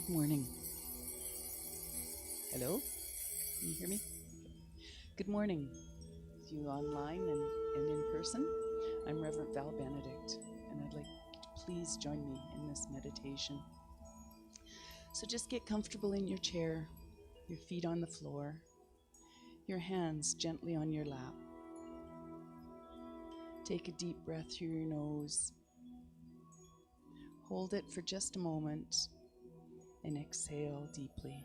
Good morning. Hello? Can you hear me? Good morning to you online and in person. I'm Reverend Val Benedict, and I'd like you to please join me in this meditation. So just get comfortable in your chair, your feet on the floor, your hands gently on your lap. Take a deep breath through your nose. Hold it for just a moment and exhale deeply.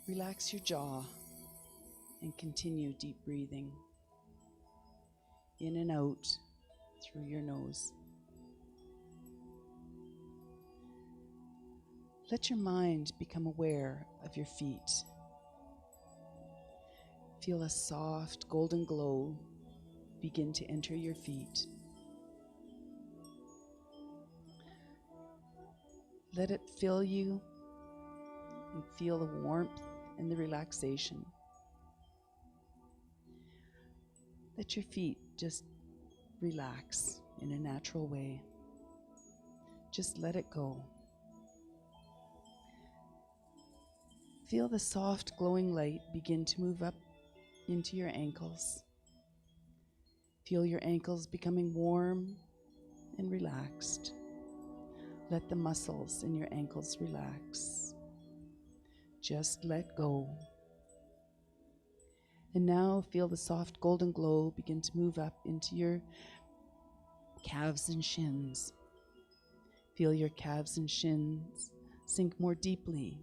Relax your jaw and continue deep breathing in and out through your nose. Let your mind become aware of your feet. Feel a soft golden glow begin to enter your feet. Let it fill you and feel the warmth and the relaxation. Let your feet just relax in a natural way. Just let it go. Feel the soft glowing light begin to move up into your ankles. Feel your ankles becoming warm and relaxed. Let the muscles in your ankles relax. Just let go. And now feel the soft golden glow begin to move up into your calves and shins. Feel your calves and shins sink more deeply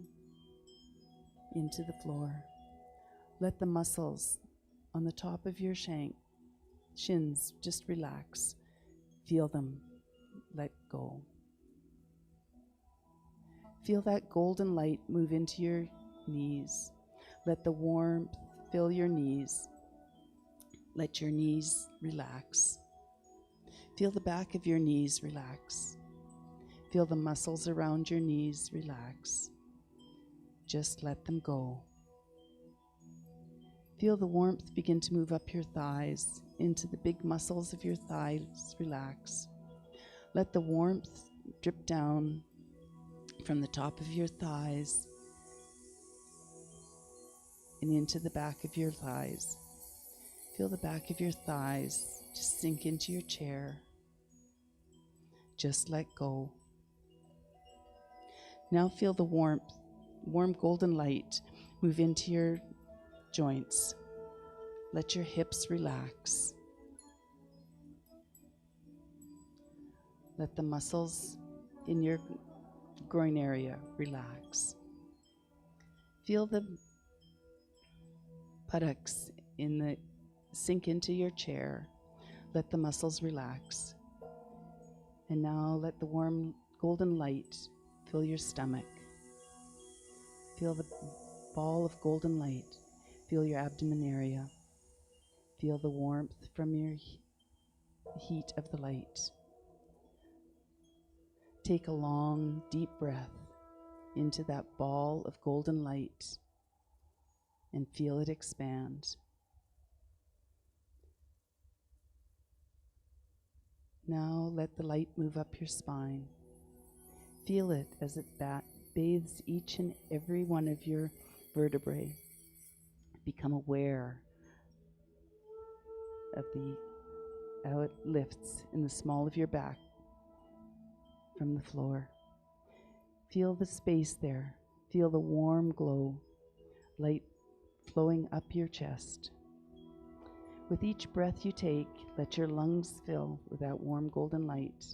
into the floor. Let the muscles on the top of your shins just relax. Feel them let go. Feel that golden light move into your knees. Let the warmth fill your knees. Let your knees relax. Feel the back of your knees relax. Feel the muscles around your knees relax. Just let them go. Feel the warmth begin to move up your thighs into the big muscles of your thighs relax. Let the warmth drip down from the top of your thighs and into the back of your thighs. Feel the back of your thighs just sink into your chair. Just let go. Now feel the warm golden light move into your joints. Let your hips relax. Let the muscles in your groin area relax. Feel the buttocks sink into your chair. Let the muscles relax. And now let the warm golden light fill your stomach. Feel the ball of golden light. Feel your abdomen area. Feel the warmth from your heat of the light. Take a long, deep breath into that ball of golden light and feel it expand. Now let the light move up your spine. Feel it as it bathes each and every one of your vertebrae. Become aware of how it lifts in the small of your back from the floor. Feel the space there. Feel the warm glow, light flowing up your chest. With each breath you take, let your lungs fill with that warm golden light.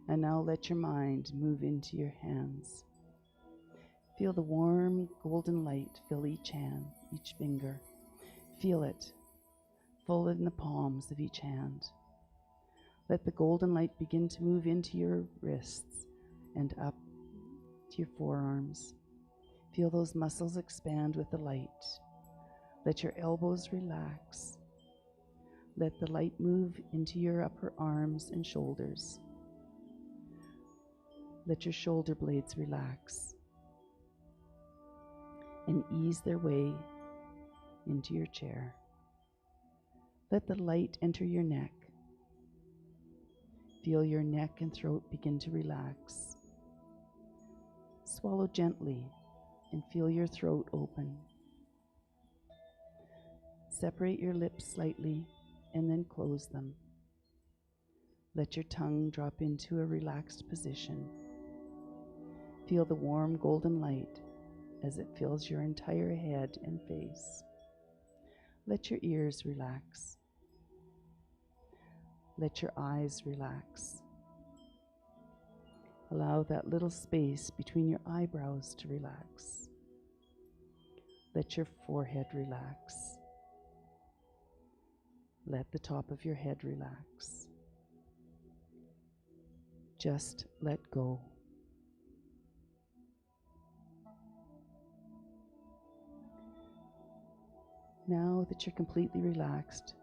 And now let your mind move into your hands. Feel the warm golden light fill each hand, each finger. Feel it full in the palms of each hand. Let the golden light begin to move into your wrists and up to your forearms. Feel those muscles expand with the light. Let your elbows relax. Let the light move into your upper arms and shoulders. Let your shoulder blades relax and ease their way into your chair. Let the light enter your neck. Feel your neck and throat begin to relax. Swallow gently and feel your throat open. Separate your lips slightly and then close them. Let your tongue drop into a relaxed position. Feel the warm golden light as it fills your entire head and face. Let your ears relax. Let your eyes relax. Allow that little space between your eyebrows to relax. Let your forehead relax. Let the top of your head relax. Just let go. Now that you're completely relaxed,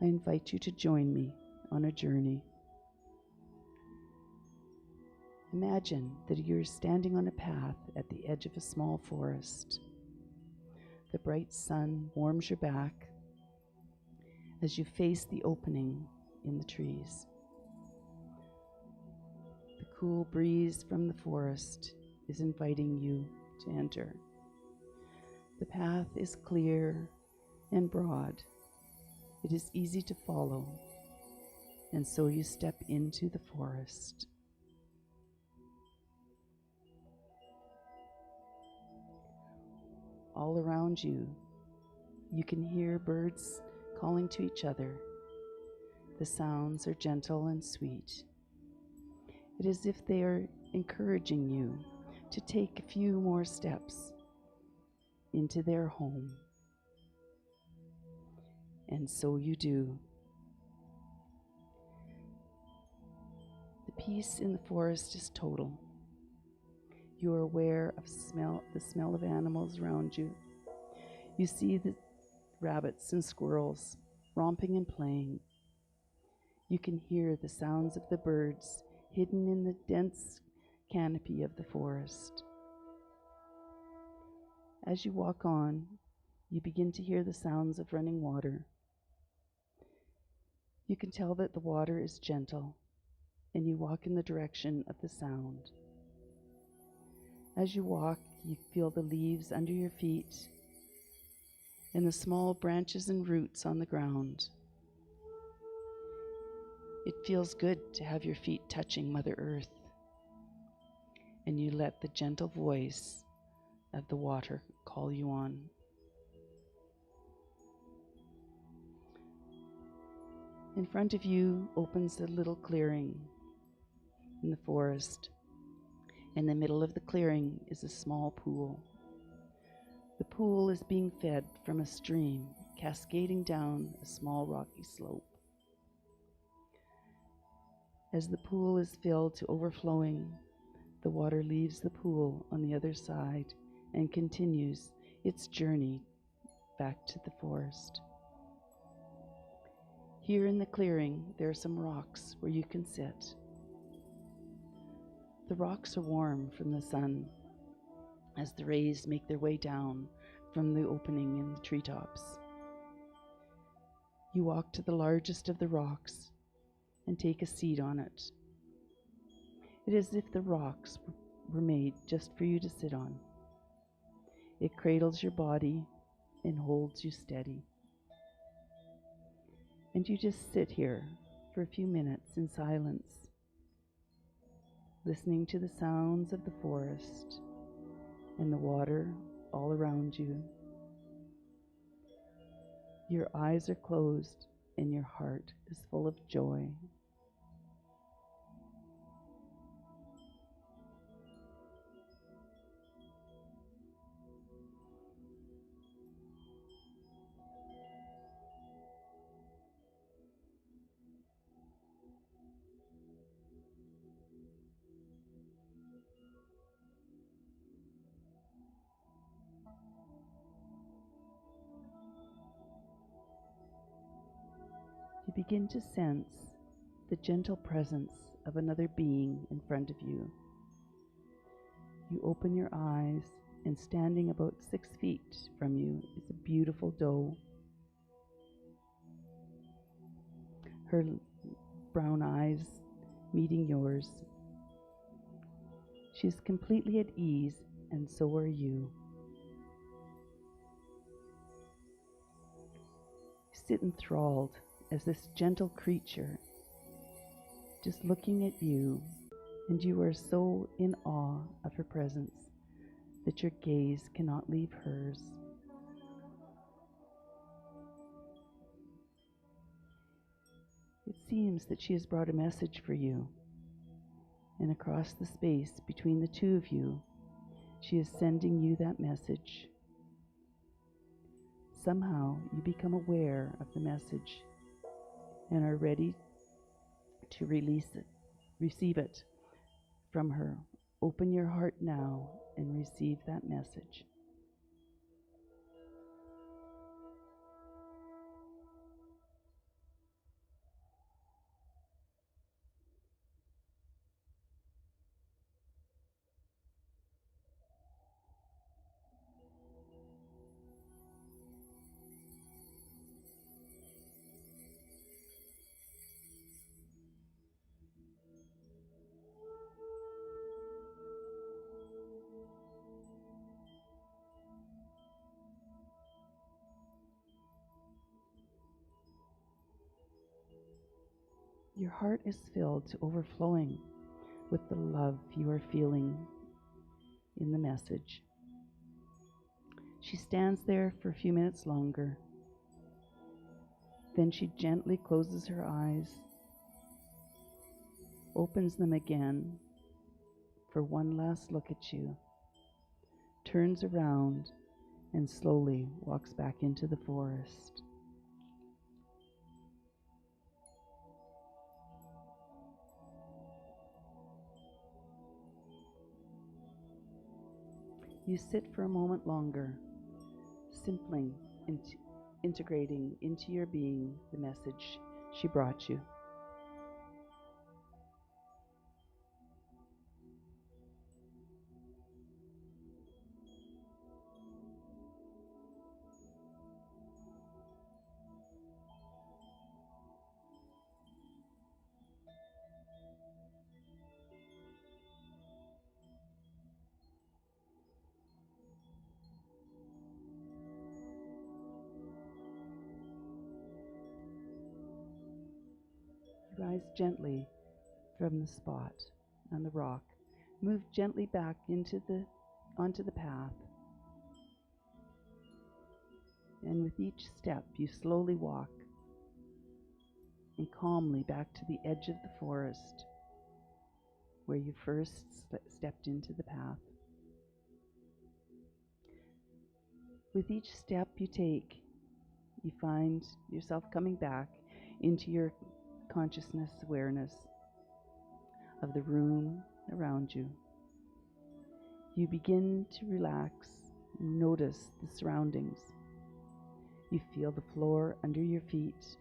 I invite you to join me on a journey. Imagine that you're standing on a path at the edge of a small forest. The bright sun warms your back as you face the opening in the trees. The cool breeze from the forest is inviting you to enter. The path is clear and broad. It is easy to follow, and so you step into the forest. All around you, you can hear birds calling to each other. The sounds are gentle and sweet. It is as if they are encouraging you to take a few more steps into their home. And so you do. The peace in the forest is total. You are aware of the smell of animals around you. You see the rabbits and squirrels romping and playing. You can hear the sounds of the birds hidden in the dense canopy of the forest. As you walk on, you begin to hear the sounds of running water. You can tell that the water is gentle, and you walk in the direction of the sound. As you walk, you feel the leaves under your feet and the small branches and roots on the ground. It feels good to have your feet touching Mother Earth, and you let the gentle voice of the water call you on. In front of you opens a little clearing in the forest. In the middle of the clearing is a small pool. The pool is being fed from a stream cascading down a small rocky slope. As the pool is filled to overflowing, the water leaves the pool on the other side and continues its journey back to the forest. Here in the clearing, there are some rocks where you can sit. The rocks are warm from the sun as the rays make their way down from the opening in the treetops. You walk to the largest of the rocks and take a seat on it. It is as if the rocks were made just for you to sit on. It cradles your body and holds you steady. And you just sit here for a few minutes in silence, listening to the sounds of the forest and the water all around you. Your eyes are closed and your heart is full of joy. You begin to sense the gentle presence of another being in front of you. You open your eyes, and standing about 6 feet from you is a beautiful doe. Her brown eyes meeting yours. She is completely at ease, and so are you. Sit enthralled as this gentle creature, just looking at you, and you are so in awe of her presence that your gaze cannot leave hers. It seems that she has brought a message for you, and across the space between the two of you, she is sending you that message. Somehow you become aware of the message and are ready to receive it from her. Open your heart now and receive that message. Your heart is filled to overflowing with the love you are feeling in the message. She stands there for a few minutes longer. Then she gently closes her eyes, opens them again for one last look at you, turns around, and slowly walks back into the forest. You sit for a moment longer, simply integrating into your being the message she brought you. Rise gently from the spot on the rock. Move gently back onto the path. And with each step, you slowly walk and calmly back to the edge of the forest where you first stepped into the path. With each step you take, you find yourself coming back into your consciousness awareness of the room around you. You begin to relax and notice the surroundings. You feel the floor under your feet,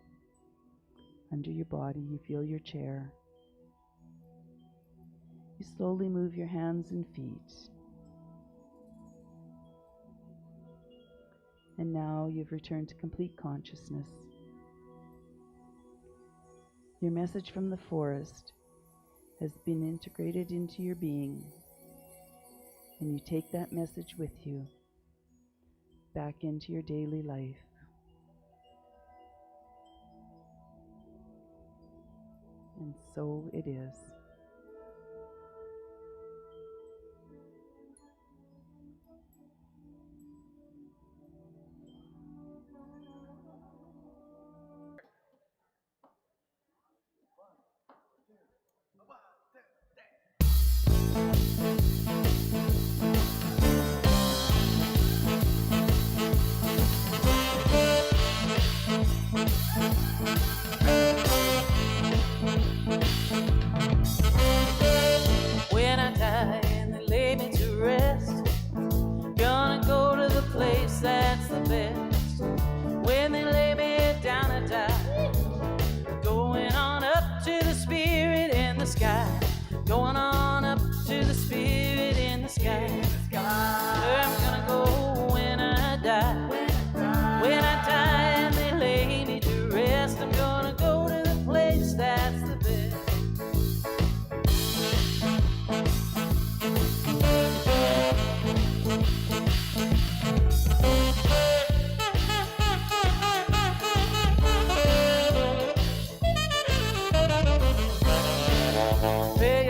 under your body. You feel your chair. You slowly move your hands and feet. And now you've returned to complete consciousness. Your message from the forest has been integrated into your being, and you take that message with you back into your daily life. And so it is.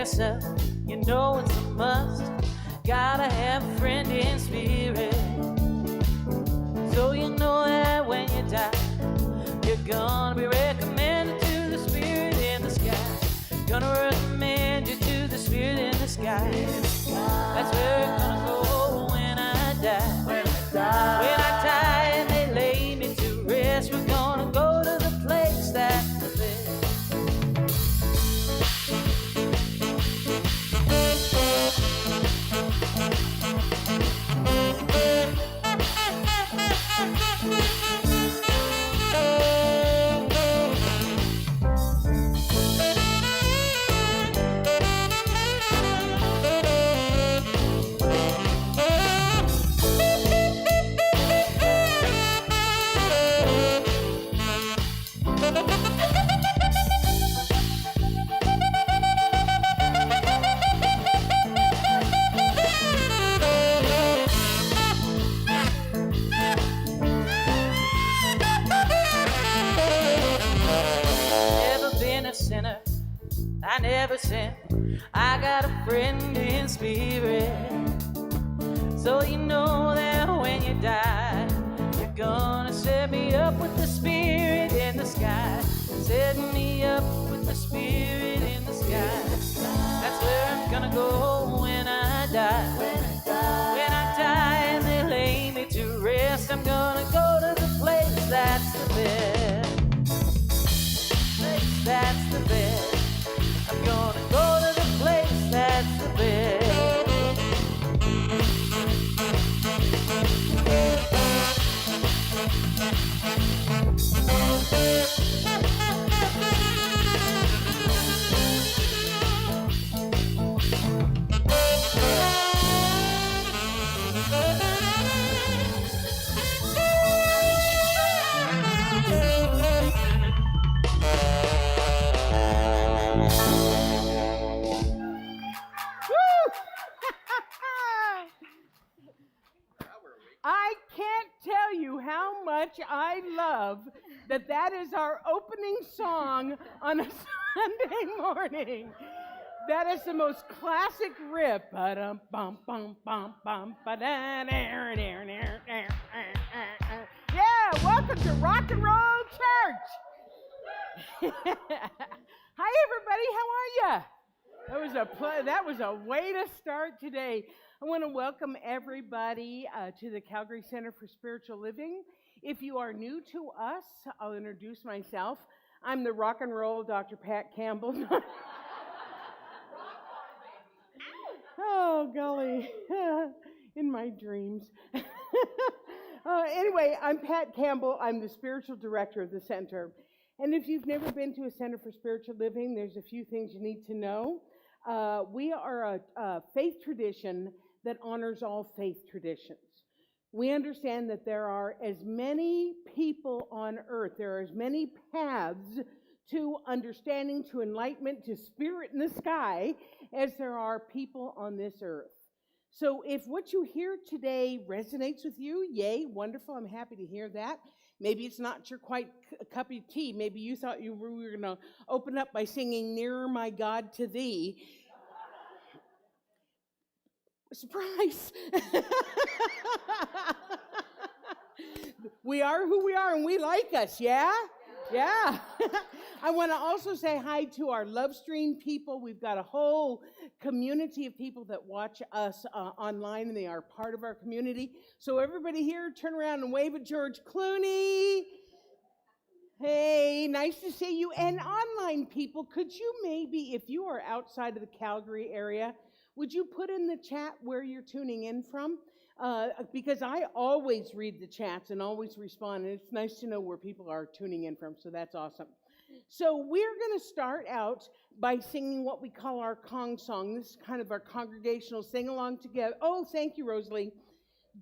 mess up, you know it's a must. Gotta have a friend in spirit, so you know that when you die, you're gonna be recommended to the spirit in the sky. Gonna recommend you to the spirit in the sky. That's where we're gonna go when I die. When I die and they lay me to rest, we're gonna go to the place that's the best. I never sin. I got a friend in spirit, so you know that when you die, you're gonna set me up with the spirit in the sky. Set me up with the spirit in the sky. That's where I'm gonna go when I die. When I die and they lay me to rest, I'm gonna go to the place that's the best. Place that's the best. I'm gonna go to the place that's the best. I can't tell you how much I love that is our opening song on a Sunday morning. That is the most classic riff. Yeah, welcome to Rock and Roll Church. Hi, everybody. How are you? That was a way to start today. I want to welcome everybody to the Calgary Center for Spiritual Living. If you are new to us, I'll introduce myself. I'm the rock and roll Dr. Pat Campbell. Oh, golly, in my dreams. Anyway, I'm Pat Campbell. I'm the spiritual director of the center. And if you've never been to a Center for Spiritual Living, there's a few things you need to know. We are a faith tradition that honors all faith traditions. We understand that there are as many people on earth, there are as many paths to understanding, to enlightenment, to spirit in the sky, as there are people on this earth. So if what you hear today resonates with you, yay, wonderful, I'm happy to hear that. Maybe it's not your quite cup of tea. Maybe you thought we were going to open up by singing Nearer My God to Thee. Surprise! We are who we are and we like us, yeah? Yeah. I want to also say hi to our Love Stream people. We've got a whole community of people that watch us online, and they are part of our community. So everybody here, turn around and wave at George Clooney. Hey, nice to see you. And online people, could you maybe, if you are outside of the Calgary area, would you put in the chat where you're tuning in from? Because I always read the chats and always respond, and it's nice to know where people are tuning in from, so that's awesome. So we're going to start out by singing what we call our Kong song. This is kind of our congregational sing-along together. Oh, thank you, Rosalie.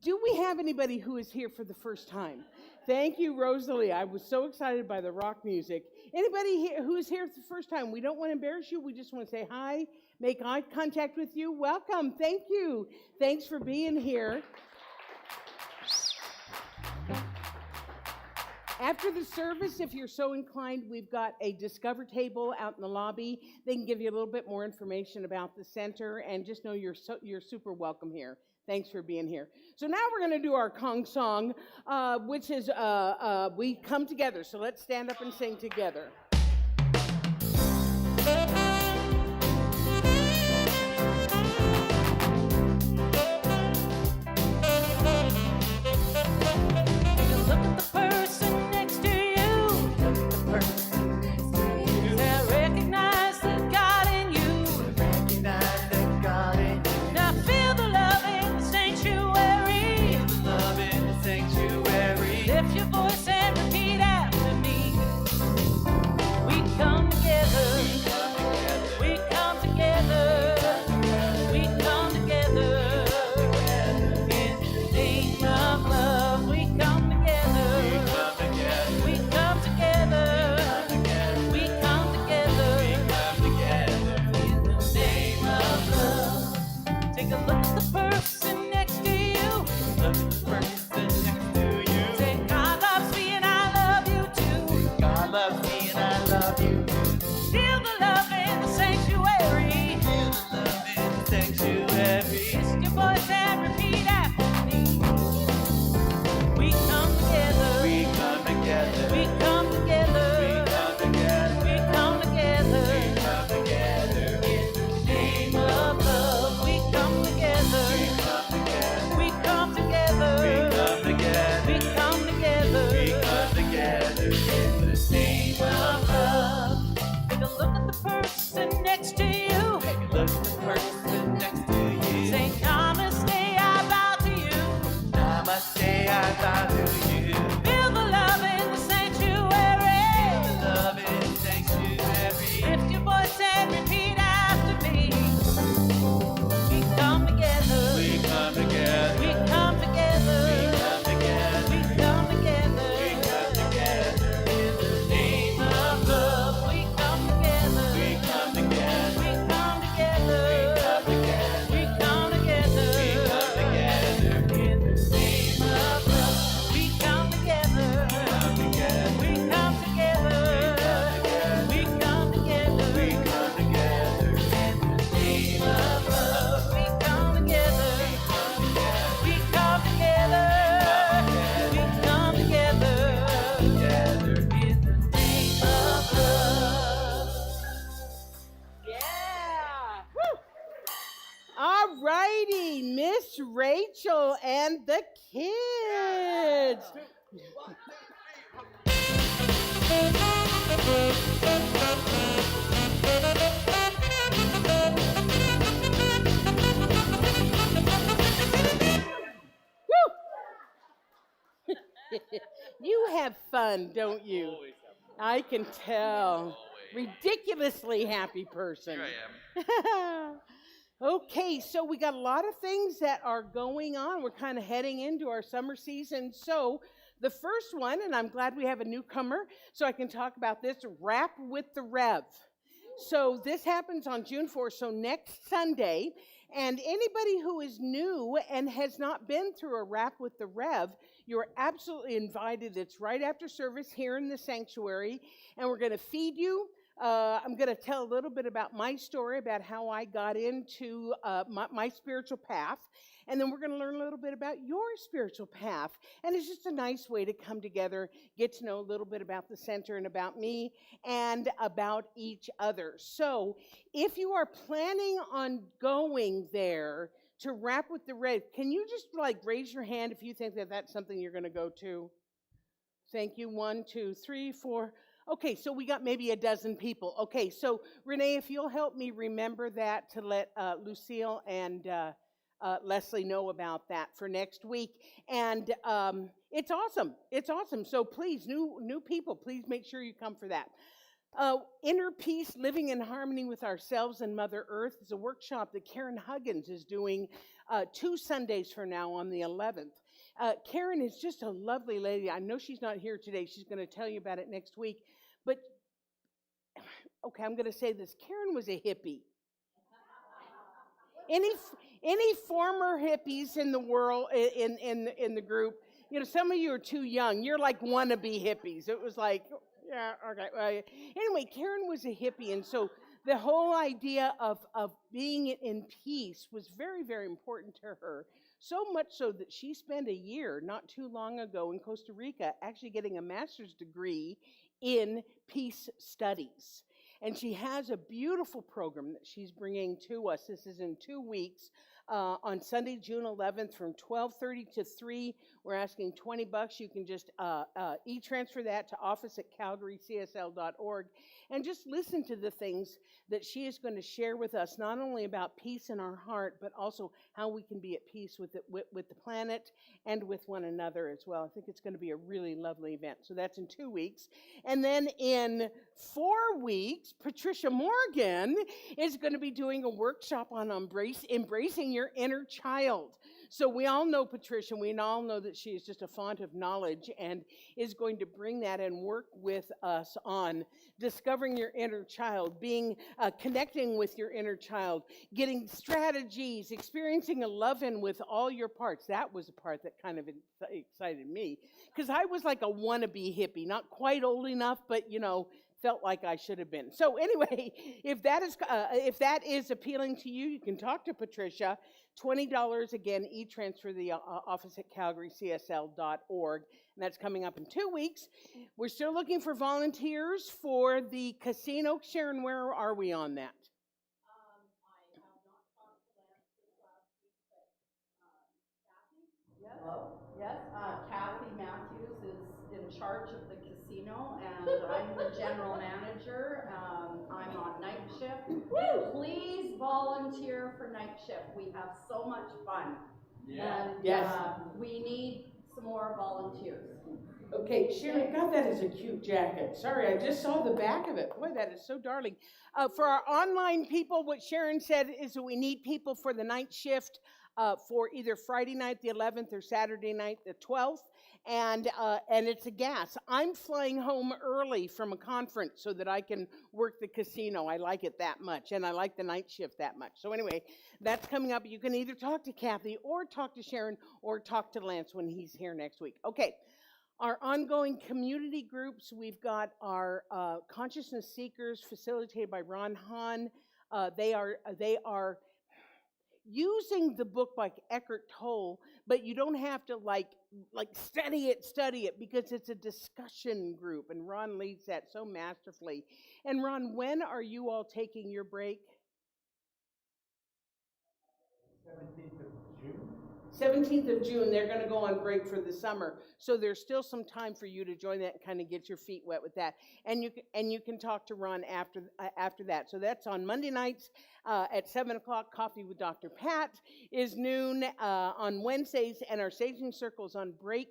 Do we have anybody who is here for the first time? Thank you, Rosalie. I was so excited by the rock music. Anybody here who is here for the first time? We don't want to embarrass you. We just want to say hi, make eye contact with you. Welcome. Thank you. Thanks for being here. After the service, if you're so inclined, we've got a Discover table out in the lobby. They can give you a little bit more information about the center, and just know you're super welcome here. Thanks for being here. So now we're going to do our Kong song, which is We Come Together. So let's stand up and sing together. Miss Rachel and the kids. You have fun, don't you? Always have fun. I can tell. Always. Ridiculously happy person. Here I am. Okay, so we got a lot of things that are going on. We're kind of heading into our summer season. So the first one, and I'm glad we have a newcomer, so I can talk about this, Rap with the Rev. So this happens on June 4th, so next Sunday. And anybody who is new and has not been through a Rap with the Rev, you're absolutely invited. It's right after service here in the sanctuary, and we're going to feed you. I'm going to tell a little bit about my story, about how I got into my spiritual path. And then we're going to learn a little bit about your spiritual path. And it's just a nice way to come together, get to know a little bit about the center and about me and about each other. So if you are planning on going there to Rap with the Rev, can you just raise your hand if you think that that's something you're going to go to? Thank you. 1, 2, 3, 4. Okay, so we got maybe a dozen people. Okay, so Renee, if you'll help me remember that to let Lucille and Leslie know about that for next week. And it's awesome. It's awesome. So please, new people, please make sure you come for that. Inner Peace, Living in Harmony with Ourselves and Mother Earth is a workshop that Karen Huggins is doing 2 Sundays from now on the 11th. Karen is just a lovely lady. I know she's not here today. She's going to tell you about it next week. But, okay, I'm going to say this. Karen was a hippie. Any former hippies in the world, in the group, some of you are too young. You're like wannabe hippies. It was like, yeah, okay. Anyway, Karen was a hippie, and so the whole idea of being in peace was very, very important to her. So much so that she spent a year not too long ago in Costa Rica actually getting a master's degree in peace studies. And she has a beautiful program that she's bringing to us. This is in 2 weeks. On Sunday, June 11th, from 12:30 to 3, we're asking $20. You can just e-transfer that to office@calgarycsl.org and just listen to the things that she is going to share with us, not only about peace in our heart, but also how we can be at peace with the planet and with one another as well. I think it's going to be a really lovely event. So that's in 2 weeks. And then in 4 weeks, Patricia Morgan is going to be doing a workshop on embracing your inner child. So we all know Patricia, we all know that she is just a font of knowledge and is going to bring that and work with us on discovering your inner child, connecting with your inner child, getting strategies, experiencing a love-in with all your parts. That was the part that kind of excited me, because I was like a wannabe hippie, not quite old enough, but felt like I should have been. So anyway, if that is appealing to you, you can talk to Patricia. $20 again, e-transfer the office at calgarycsl.org, and that's coming up in 2 weeks. We're still looking for volunteers for the casino. Sharon, where are we on that? Yes, Kathy Matthews is in charge of the casino, and I'm the general manager. I'm on night shift. Please volunteer for night shift. We have so much fun. Yeah. And yes. We need some more volunteers. Okay, Sharon, God, that is a cute jacket. Sorry, I just saw the back of it. Boy, that is so darling. For our online people, what Sharon said is that we need people for the night shift for either Friday night the 11th or Saturday night the 12th, and it's a gas. I'm flying home early from a conference so that I can work the casino. I like it that much, and I like the night shift that much. So anyway, that's coming up. You can either talk to Kathy or talk to Sharon or talk to Lance when he's here next week. Okay. Our ongoing community groups, we've got our consciousnness seekers facilitated by Ron Hahn. They are using the book by Eckhart Tolle, but you don't have to like study it because it's a discussion group, and Ron leads that so masterfully. And Ron, when are you all taking your break? 17th of June. 17th of June, they're going to go on break for the summer. So there's still some time for you to join that and kind of get your feet wet with that. And you can talk to Ron after that. So that's on Monday nights at 7 o'clock. Coffee with Dr. Pat is noon on Wednesdays, and our Saging Circle's on break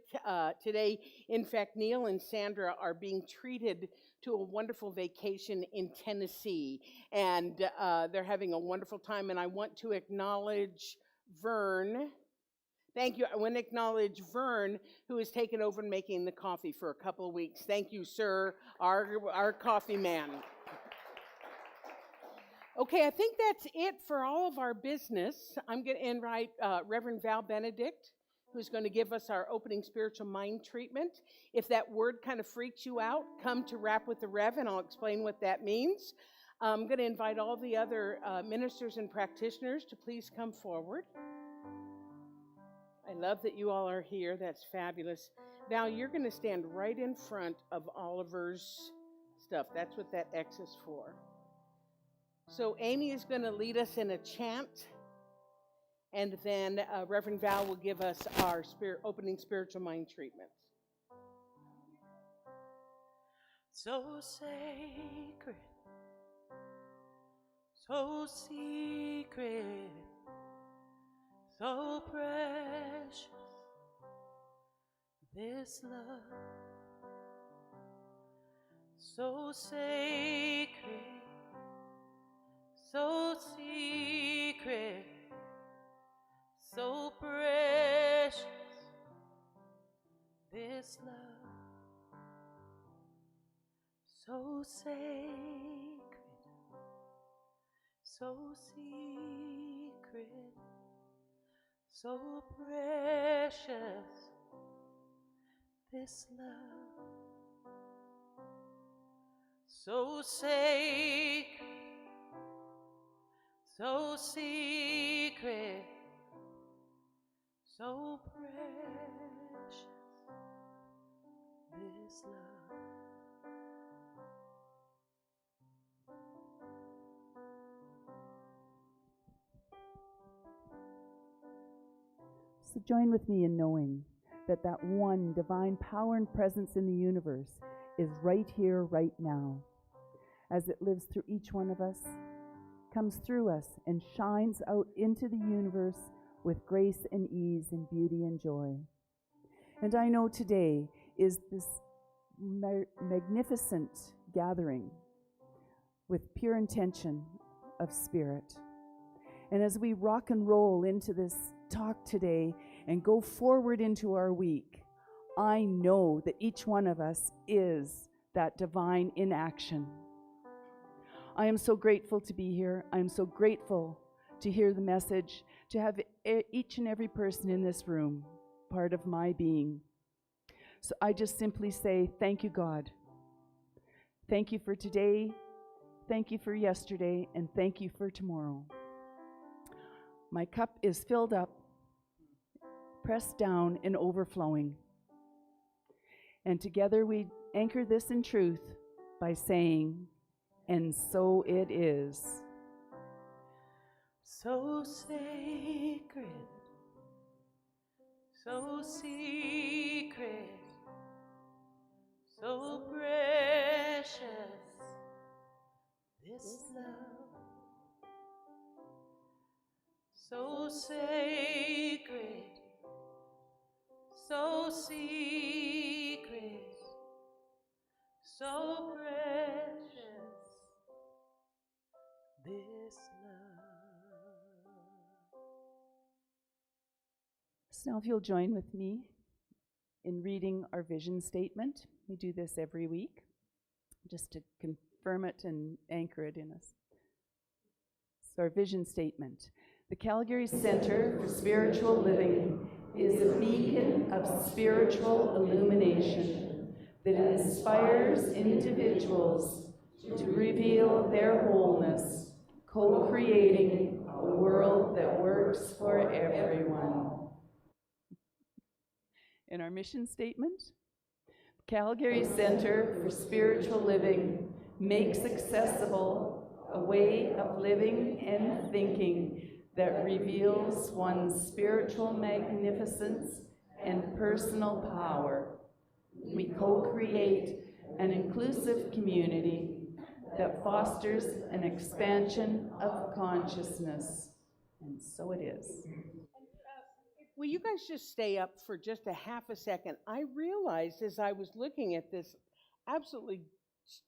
today. In fact, Neil and Sandra are being treated to a wonderful vacation in Tennessee, and they're having a wonderful time. And I want to acknowledge Vern. Thank you. I want to acknowledge Vern, who has taken over and making the coffee for a couple of weeks. Thank you, sir, our coffee man. Okay, I think that's it for all of our business. I'm going to invite Reverend Val Benedict, who's going to give us our opening spiritual mind treatment. If that word kind of freaks you out, come to Rap with the Rev, and I'll explain what that means. I'm going to invite all the other ministers and practitioners to please come forward. I love that you all are here. That's fabulous. Val, you're going to stand right in front of Oliver's stuff. That's what that X is for. So Amy is going to lead us in a chant, and then Reverend Val will give us our opening spiritual mind treatments. So sacred, so secret, so precious, this love, so sacred, so secret, so precious, this love, so sacred, so secret, so precious, this love, so sacred, so secret, so precious, this love. So join with me in knowing that that one divine power and presence in the universe is right here, right now, as it lives through each one of us, comes through us, and shines out into the universe with grace and ease and beauty and joy. And I know today is this magnificent gathering with pure intention of spirit. And as we rock and roll into this talk today and go forward into our week, I know that each one of us is that divine in action. I am so grateful to be here. I am so grateful to hear the message, to have each and every person in this room part of my being. So I just simply say, thank you, God. Thank you for today, thank you for yesterday, and thank you for tomorrow. My cup is filled up, pressed down, and overflowing. And together we anchor this in truth by saying, and so it is. So sacred, so secret, so precious, this love. So sacred, so secret, so precious, this love. So now if you'll join with me in reading our vision statement. We do this every week just to confirm it and anchor it in us. So our vision statement. The Calgary Centre for Spiritual Living is a beacon of spiritual illumination that inspires individuals to reveal their wholeness, co-creating a world that works for everyone. In our mission statement, Calgary Centre for Spiritual Living makes accessible a way of living and thinking that reveals one's spiritual magnificence and personal power. We co-create an inclusive community that fosters an expansion of consciousness. And so it is. Will you guys just stay up for just a half a second? I realized as I was looking at this absolutely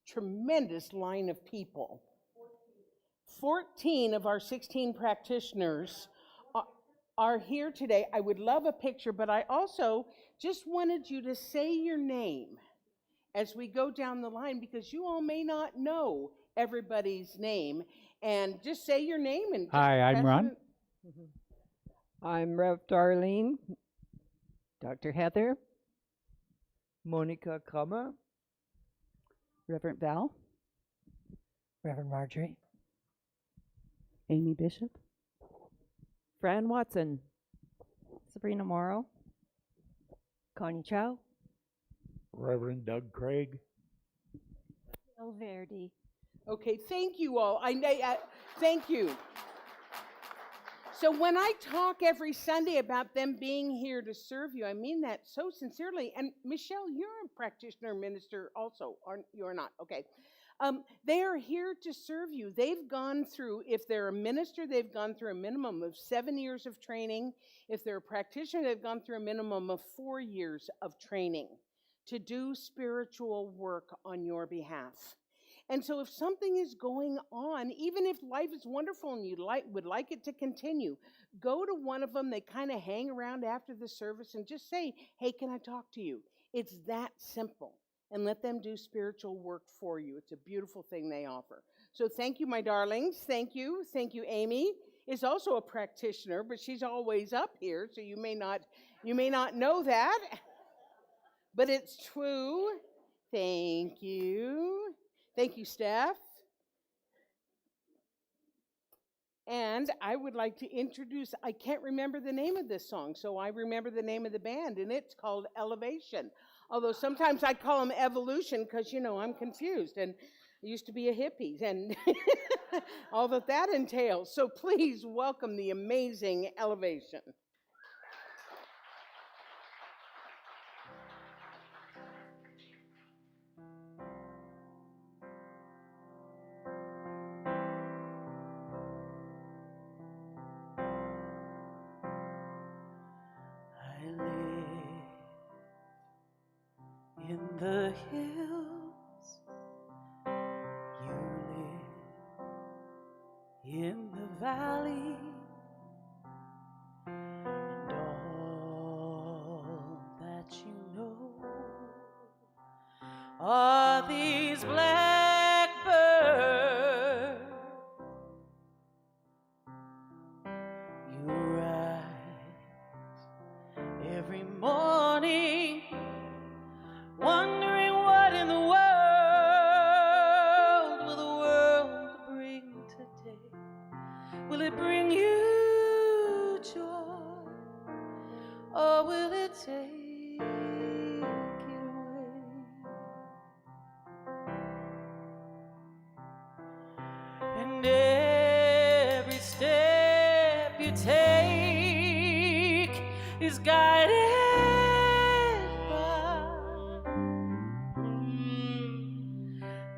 tremendous line of people, 14 of our 16 practitioners are here today. I would love a picture, but I also just wanted you to say your name as we go down the line, because you all may not know everybody's name. And just say your name. And Hi, I'm Ron. I'm Rev Darlene, Dr. Heather, Monica Krummer, Reverend Val, Reverend Marjorie, Amy Bishop, Fran Watson, Sabrina Morrow, Connie Chow, Reverend Doug Craig. Bill Verdi. Okay, thank you all. Thank you. So when I talk every Sunday about them being here to serve you, I mean that so sincerely. And Michelle, you're a practitioner minister also, aren't you? Or not? Okay. They are here to serve you. They've gone through, if they're a minister, they've gone through a minimum of 7 years of training. If they're a practitioner, they've gone through a minimum of 4 years of training to do spiritual work on your behalf. And so if something is going on, even if life is wonderful and you would like it to continue, go to one of them. They kind of hang around after the service and just say, hey, can I talk to you? It's that simple. And let them do spiritual work for you. It's a beautiful thing they offer. So thank you, my darlings. Thank you. Thank you, Amy. Is also a practitioner, but she's always up here, so you may not know that. but it's true. Thank you. Thank you, Steph. And I would like to introduce, I can't remember the name of this song, so I remember the name of the band, and it's called Elevation. Although sometimes I call them Evolution because, you know, I'm confused, and I used to be a hippie, and all that entails. So please welcome the amazing Elevation. I live in the hills, you live in the valley, and all that you know are these blackbirds. You rise every morning, wondering what in the world will the world bring today. Will it bring you joy, or will it take it away? And every step you take is guided by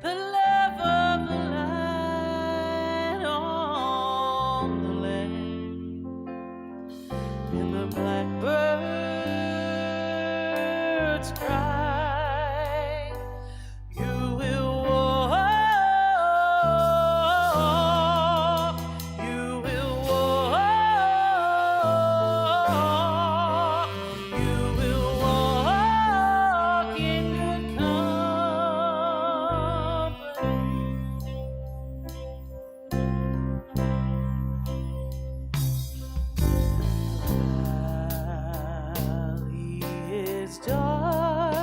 the love of the light on the land, and the blackbirds cry. You will walk, you will walk, you will walk in good company. The valley is dark,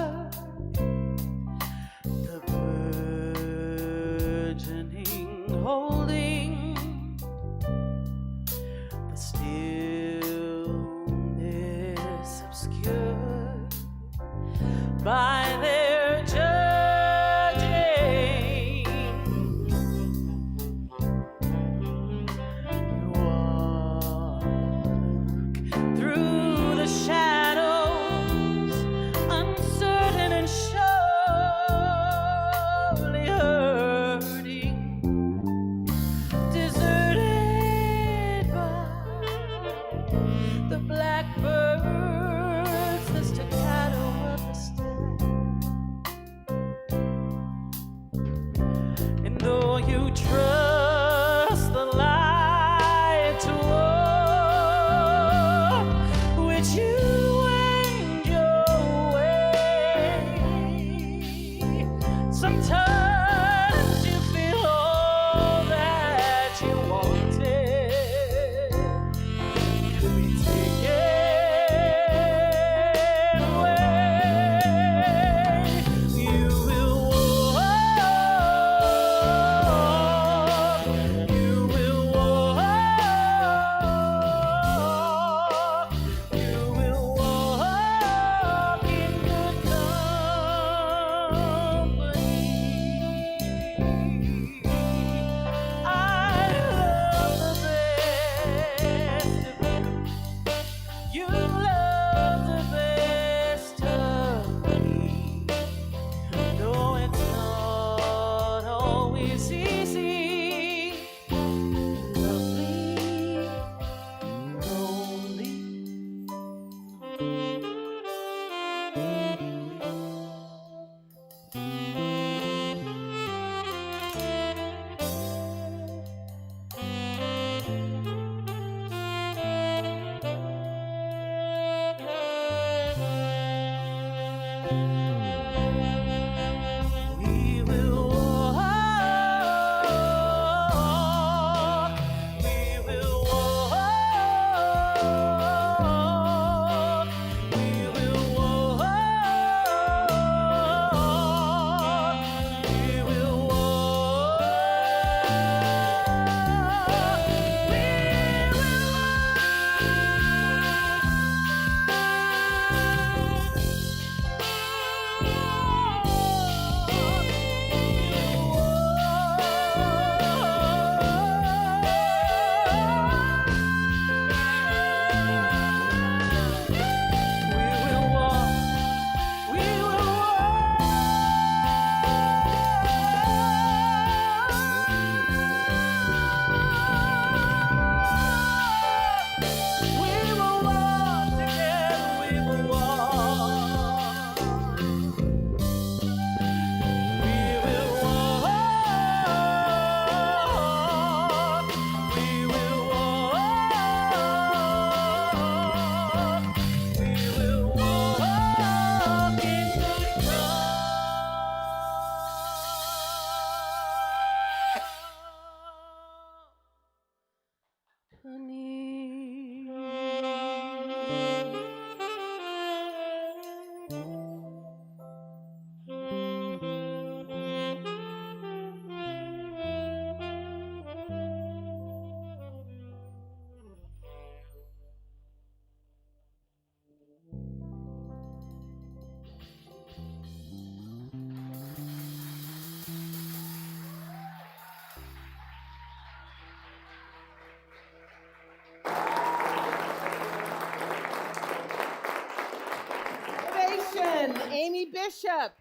Bishop,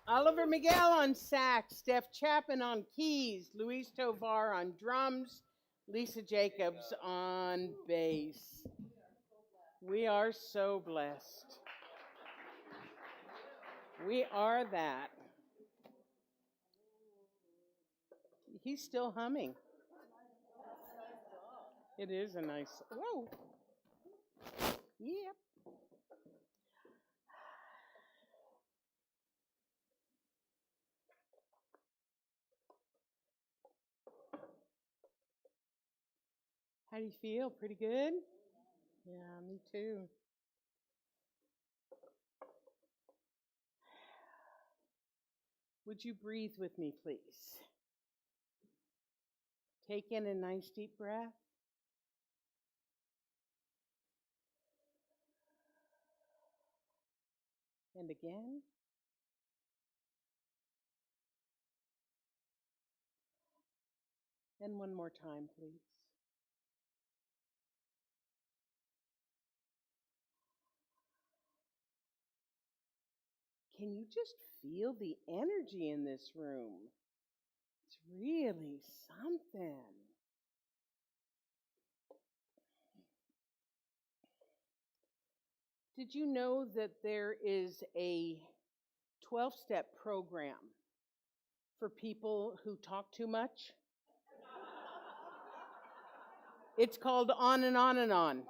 Oliver Miguel on sax, Steph Chapin on keys, Luis Tovar on drums, Lisa Jacobs on bass. We are so blessed. We are that. He's still humming. It is a nice, whoa. Yep. How do you feel? Pretty good? Yeah, me too. Would you breathe with me, please? Take in a nice deep breath. And again. And one more time, please. Can you just feel the energy in this room? It's really something. Did you know that there is a 12-step program for people who talk too much? It's called On and On and On.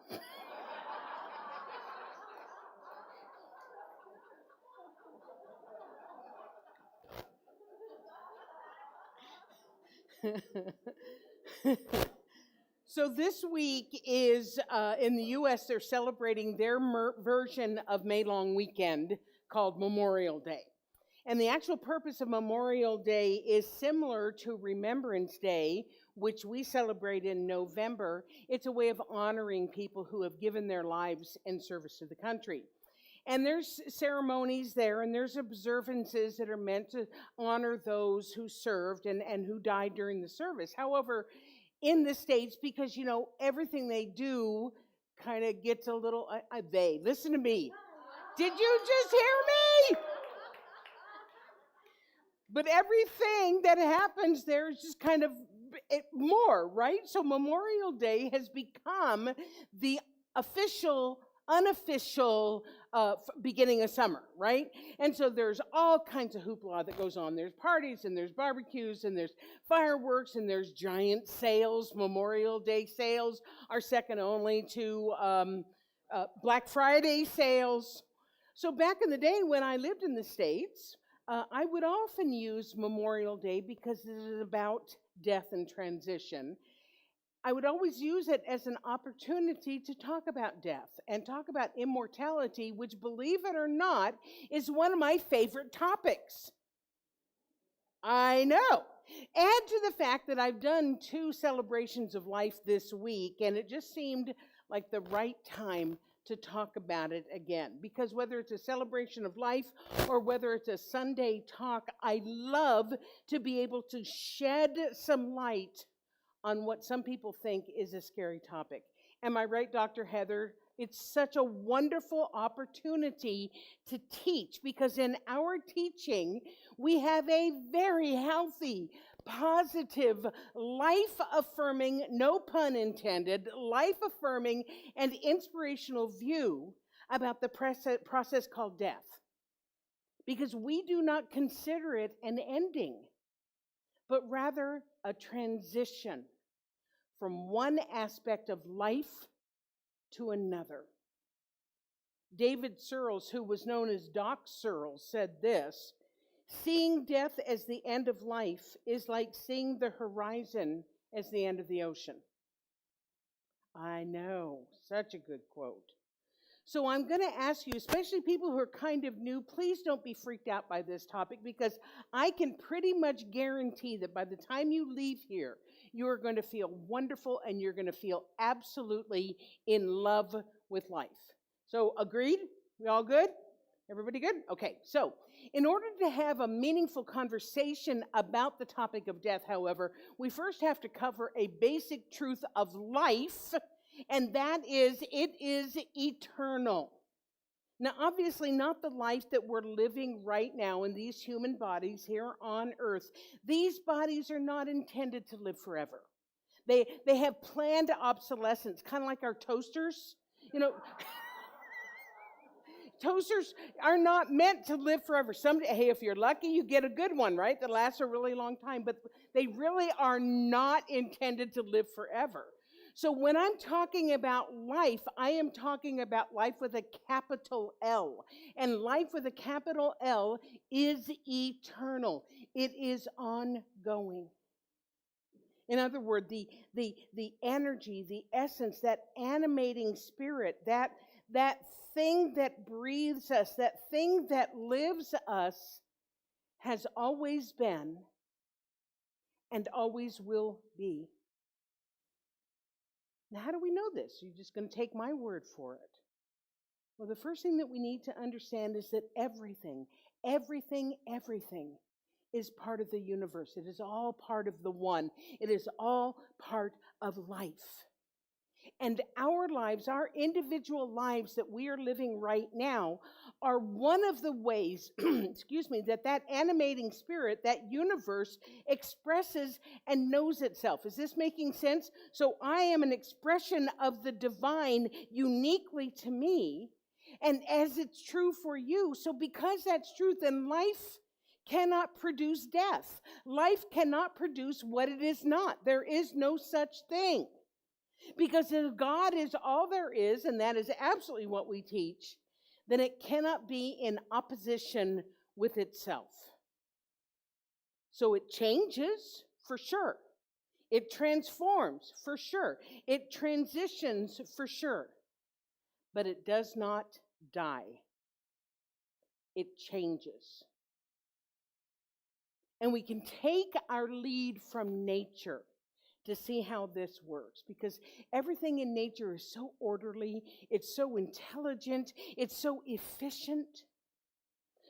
So this week is, in the U.S., they're celebrating their version of May Long Weekend called Memorial Day. And the actual purpose of Memorial Day is similar to Remembrance Day, which we celebrate in November. It's a way of honoring people who have given their lives in service to the country. And there's ceremonies there, and there's observances that are meant to honor those who served and who died during the service. However, in the States, because, you know, everything they do kind of gets a little, listen to me. Did you just hear me? But everything that happens there is just kind of more, right? So Memorial Day has become the unofficial beginning of summer, right? And so there's all kinds of hoopla that goes on. There's parties and there's barbecues and there's fireworks and there's giant sales. Memorial Day sales are second only to Black Friday sales. So back in the day when I lived in the States, I would often use Memorial Day because it is about death and transition. I would always use it as an opportunity to talk about death and talk about immortality, which, believe it or not, is one of my favorite topics. I know. Add to the fact that I've done 2 celebrations of life this week, and it just seemed like the right time to talk about it again. Because whether it's a celebration of life or whether it's a Sunday talk, I love to be able to shed some light on what some people think is a scary topic. Am I right, Dr. Heather? It's such a wonderful opportunity to teach, because in our teaching, we have a very healthy, positive, life-affirming, no pun intended, life-affirming and inspirational view about the process called death. Because we do not consider it an ending, but rather a transition from one aspect of life to another. David Searles, who was known as Doc Searles, said this: "Seeing death as the end of life is like seeing the horizon as the end of the ocean." I know, such a good quote. So I'm going to ask you, especially people who are kind of new, please don't be freaked out by this topic, because I can pretty much guarantee that by the time you leave here, you are going to feel wonderful and you're going to feel absolutely in love with life. So agreed? We all good? Everybody good? Okay, so in order to have a meaningful conversation about the topic of death, however, we first have to cover a basic truth of life, and that is, it is eternal. Now, obviously, not the life that we're living right now in these human bodies here on earth. These bodies are not intended to live forever. They have planned obsolescence, kind of like our toasters. You know, toasters are not meant to live forever. Hey, if you're lucky, you get a good one, right? That lasts a really long time. But they really are not intended to live forever. So when I'm talking about life, I am talking about life with a capital L. And life with a capital L is eternal. It is ongoing. In other words, the energy, the essence, that animating spirit, that thing that breathes us, that thing that lives us, has always been and always will be. Now, how do we know this? You're just going to take my word for it. Well, the first thing that we need to understand is that everything is part of the universe. It is all part of the one. It is all part of life. And our lives, our individual lives that we are living right now, are one of the ways, that animating spirit, that universe, expresses and knows itself. Is this making sense? So I am an expression of the divine uniquely to me, and as it's true for you. So because that's true, then life cannot produce death. Life cannot produce what it is not. There is no such thing. Because if God is all there is, and that is absolutely what we teach, then it cannot be in opposition with itself. So it changes, for sure. It transforms, for sure. It transitions, for sure. But it does not die. It changes. And we can take our lead from nature to see how this works, because everything in nature is so orderly, it's so intelligent, it's so efficient.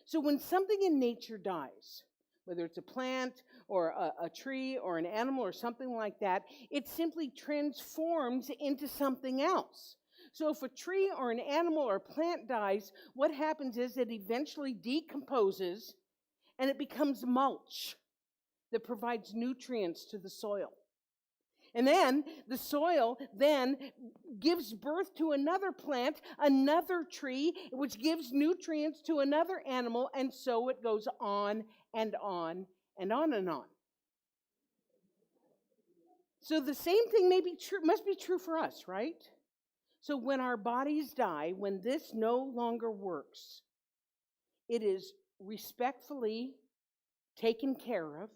So when something in nature dies, whether it's a plant or a tree or an animal or something like that, it simply transforms into something else. So if a tree or an animal or a plant dies, what happens is it eventually decomposes and it becomes mulch that provides nutrients to the soil. And then the soil then gives birth to another plant, another tree, which gives nutrients to another animal, and so it goes on and on and on and on. So the same thing must be true for us, right? So when our bodies die, when this no longer works, it is respectfully taken care of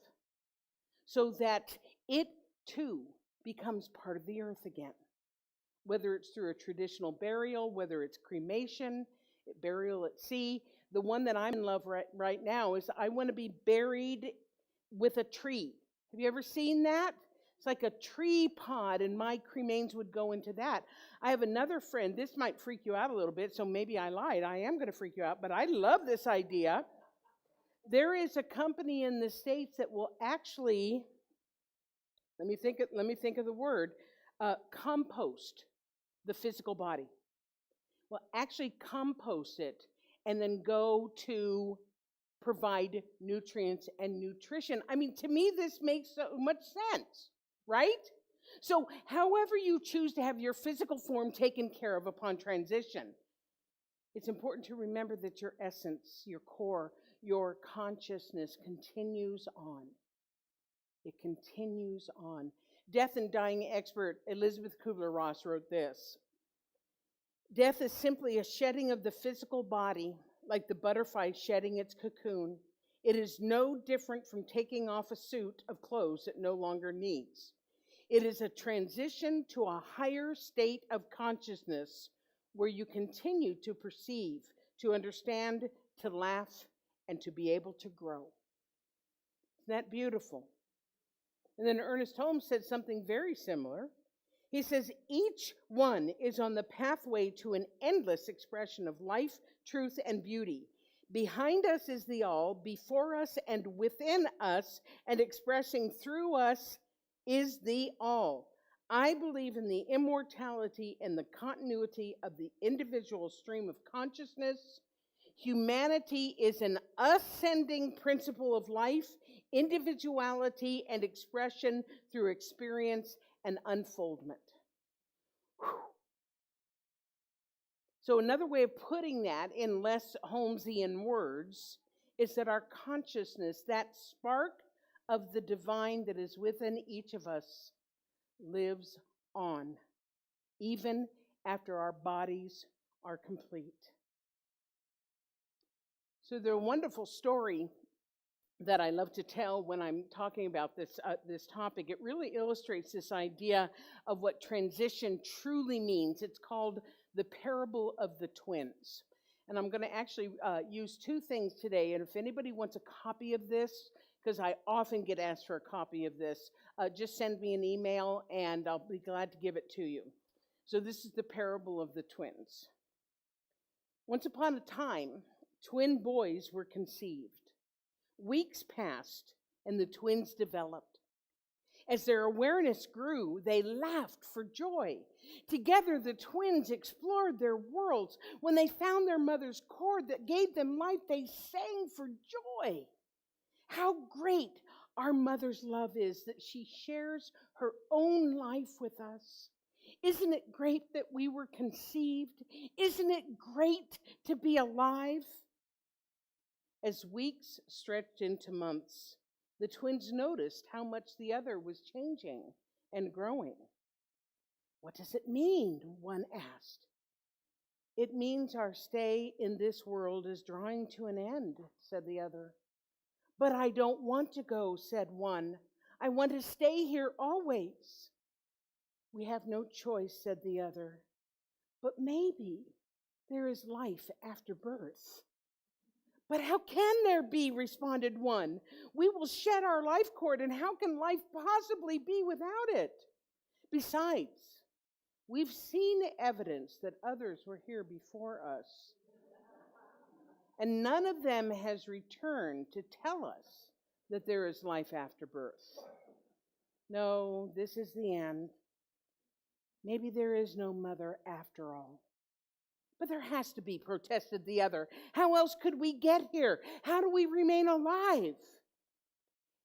so that it too becomes part of the earth again. Whether it's through a traditional burial, whether it's cremation, burial at sea. The one that I'm in love right now is I want to be buried with a tree. Have you ever seen that? It's like a tree pod, and my cremains would go into that. I have another friend. This might freak you out a little bit, so maybe I lied. I am going to freak you out, but I love this idea. There is a company in the States that will actually, let me think of the word, compost the physical body. Well, actually compost it and then go to provide nutrients and nutrition. I mean, to me, this makes so much sense, right? So however you choose to have your physical form taken care of upon transition, it's important to remember that your essence, your core, your consciousness continues on. It continues on. Death and dying expert Elizabeth Kubler-Ross wrote this: death is simply a shedding of the physical body, like the butterfly shedding its cocoon. It is no different from taking off a suit of clothes it no longer needs. It is a transition to a higher state of consciousness where you continue to perceive, to understand, to laugh, and to be able to grow. Isn't that beautiful? And then Ernest Holmes said something very similar. He says, each one is on the pathway to an endless expression of life, truth, and beauty. Behind us is the all, before us and within us, and expressing through us is the all. I believe in the immortality and the continuity of the individual stream of consciousness. Humanity is an ascending principle of life, individuality, and expression through experience and unfoldment. Whew. So another way of putting that in less Holmesian words is that our consciousness, that spark of the divine that is within each of us, lives on, even after our bodies are complete. So there's a wonderful story that I love to tell when I'm talking about this topic. It really illustrates this idea of what transition truly means. It's called the parable of the twins. And I'm going to actually use two things today. And if anybody wants a copy of this, because I often get asked for a copy of this, just send me an email and I'll be glad to give it to you. So this is the parable of the twins. Once upon a time, twin boys were conceived. Weeks passed and the twins developed. As their awareness grew, they laughed for joy. Together, the twins explored their worlds. When they found their mother's cord that gave them life, they sang for joy. How great our mother's love is that she shares her own life with us. Isn't it great that we were conceived? Isn't it great to be alive? As weeks stretched into months, the twins noticed how much the other was changing and growing. What does it mean? One asked. It means our stay in this world is drawing to an end, said the other. But I don't want to go, said one. I want to stay here always. We have no choice, said the other. But maybe there is life after birth. But how can there be, responded one. We will shed our life cord, and how can life possibly be without it? Besides, we've seen evidence that others were here before us, and none of them has returned to tell us that there is life after birth. No, this is the end. Maybe there is no mother after all. But there has to be, protested the other. How else could we get here? How do we remain alive?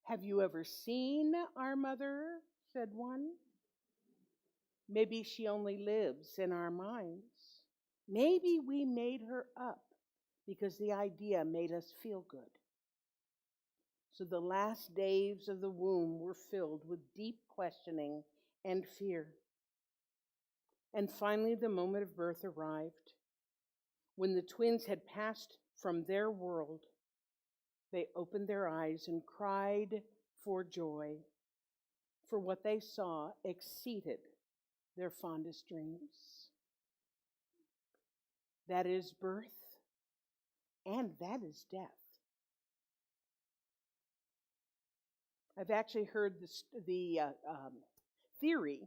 Have you ever seen our mother? Said one. Maybe she only lives in our minds. Maybe we made her up because the idea made us feel good. So the last days of the womb were filled with deep questioning and fear. And finally, the moment of birth arrived. When the twins had passed from their world, they opened their eyes and cried for joy, for what they saw exceeded their fondest dreams. That is birth, and that is death. I've actually heard the theory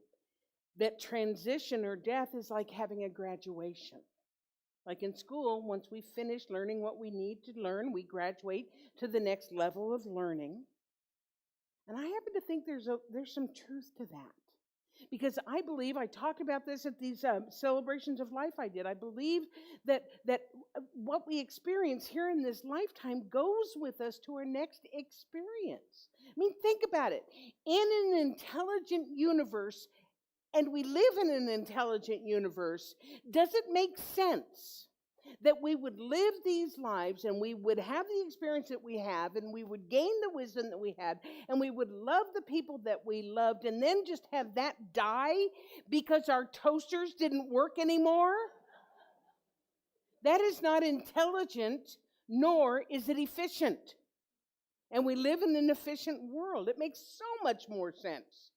that transition or death is like having a graduation. Like in school, once we finish learning what we need to learn, we graduate to the next level of learning. And I happen to think there's some truth to that. Because I believe, I talked about this at these celebrations of life I did, I believe that what we experience here in this lifetime goes with us to our next experience. I mean, think about it. In an intelligent universe, and we live in an intelligent universe, does it make sense that we would live these lives and we would have the experience that we have and we would gain the wisdom that we had and we would love the people that we loved and then just have that die because our toasters didn't work anymore? That is not intelligent, nor is it efficient. And we live in an efficient world. It makes so much more sense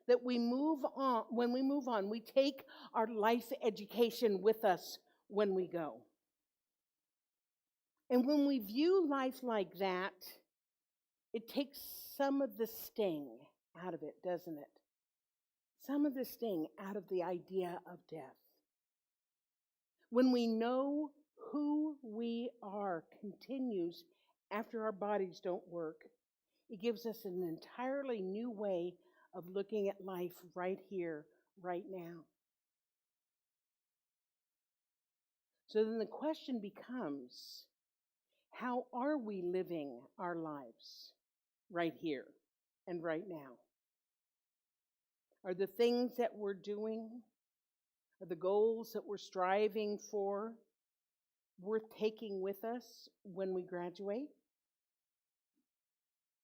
that we move on. When we move on, we take our life education with us when we go. And when we view life like that, it takes some of the sting out of it, doesn't it? Some of the sting out of the idea of death. When we know who we are continues after our bodies don't work, it gives us an entirely new way of looking at life right here, right now. So then the question becomes, how are we living our lives right here and right now? Are the things that we're doing, are the goals that we're striving for worth taking with us when we graduate?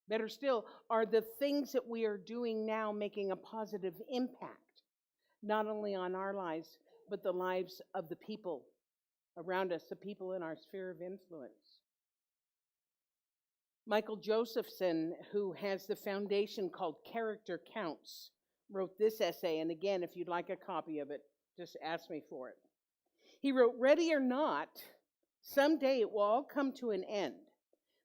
Better still, are the things that we are doing now making a positive impact, not only on our lives, but the lives of the people around us, the people in our sphere of influence? Michael Josephson, who has the foundation called Character Counts, wrote this essay, and again, if you'd like a copy of it, just ask me for it. He wrote, "Ready or not, someday it will all come to an end.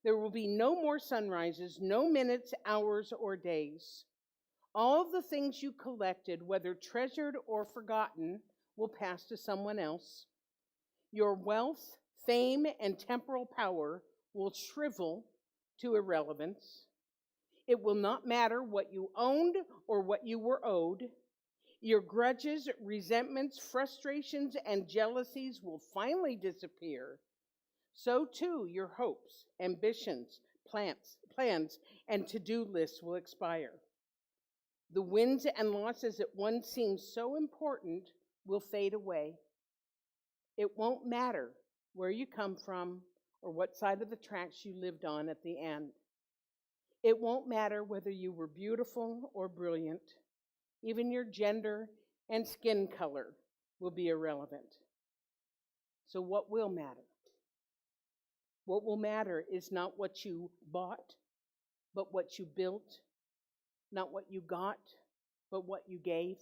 There will be no more sunrises, no minutes, hours, or days. All the things you collected, whether treasured or forgotten, will pass to someone else. Your wealth, fame, and temporal power will shrivel to irrelevance. It will not matter what you owned or what you were owed. Your grudges, resentments, frustrations, and jealousies will finally disappear. So too, your hopes, ambitions, plans, and to-do lists will expire. The wins and losses that once seemed so important will fade away. It won't matter where you come from or what side of the tracks you lived on at the end. It won't matter whether you were beautiful or brilliant. Even your gender and skin color will be irrelevant. So what will matter? What will matter is not what you bought, but what you built, not what you got, but what you gave.